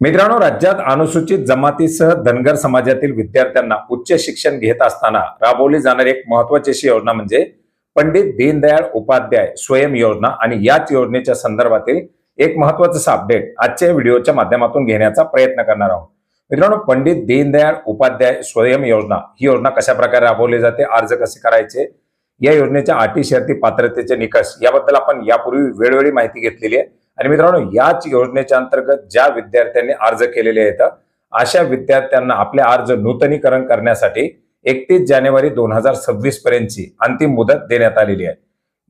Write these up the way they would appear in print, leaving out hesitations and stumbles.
मित्रांनो, राज्यात अनुसूचित जमातीसह धनगर समाजातील विद्यार्थ्यांना उच्च शिक्षण घेत असताना राबवली जाणारी एक महत्त्वाची अशी योजना म्हणजे पंडित दीनदयाळ उपाध्याय स्वयं योजना आणि याच योजनेच्या संदर्भातील एक महत्त्वाचं अपडेट आजच्या व्हिडिओच्या माध्यमातून घेण्याचा प्रयत्न करणार आहोत. मित्रांनो, पंडित दीनदयाळ उपाध्याय स्वयं योजना ही योजना कशा प्रकारे राबवली जाते, अर्ज कसे करायचे, या योजनेच्या अटी शर्ती, पात्रतेचे निकष याबद्दल आपण यापूर्वी वेळोवेळी माहिती घेतलेली आहे. आणि मित्रांनो, याच योजनेच्या अंतर्गत ज्या विद्यार्थ्यांनी अर्ज केलेले आहेत अशा विद्यार्थ्यांना आपले अर्ज नूतनीकरण करण्यासाठी 31 जानेवारी 2026 पर्यंतची अंतिम मुदत देण्यात आलेली आहे.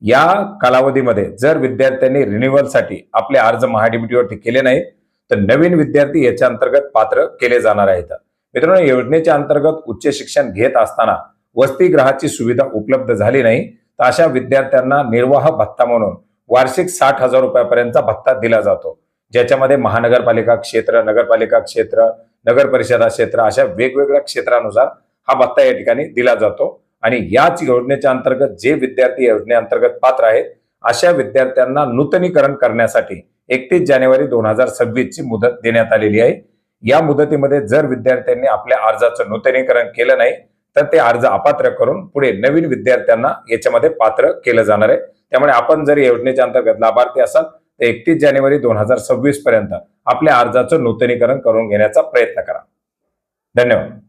या कालावधीमध्ये जर विद्यार्थ्यांनी रिन्युअलसाठी आपले अर्ज महाडीबीटीवरती केले नाही तर नवीन विद्यार्थी याच्या अंतर्गत पात्र केले जाणार आहेत. मित्रांनो, योजनेच्या अंतर्गत उच्च शिक्षण घेत असताना वसतिगृहाची सुविधा उपलब्ध झाली नाही तर अशा विद्यार्थ्यांना निर्वाह भत्ता म्हणून वार्षिक 60,000 रुपयापर्यंतचा भत्ता दिला जातो, ज्याच्यामध्ये महानगरपालिका क्षेत्र, नगरपालिका क्षेत्र, नगर परिषदा क्षेत्र अशा वेगवेगळ्या क्षेत्रानुसार हा भत्ता या ठिकाणी दिला जातो. आणि याच योजनेच्या अंतर्गत जे विद्यार्थी योजनेअंतर्गत पात्र आहेत अशा विद्यार्थ्यांना नूतनीकरण करण्यासाठी 31 जानेवारी 2026 ची मुदत देण्यात आलेली आहे. या मुदतीमध्ये जर विद्यार्थ्यांनी आपल्या अर्जाचं नूतनीकरण केलं नाही तर ते अर्ज अपात्र करून पुढे नवीन विद्यार्थ्यांना याच्यामध्ये पात्र केलं जाणार आहे. त्यामुळे आपण जर योजनेच्या अंतर्गत लाभार्थी असाल तर 31 जानेवारी 2026 पर्यंत आपल्या अर्जाचं नूतनीकरण करून घेण्याचा प्रयत्न करा. धन्यवाद.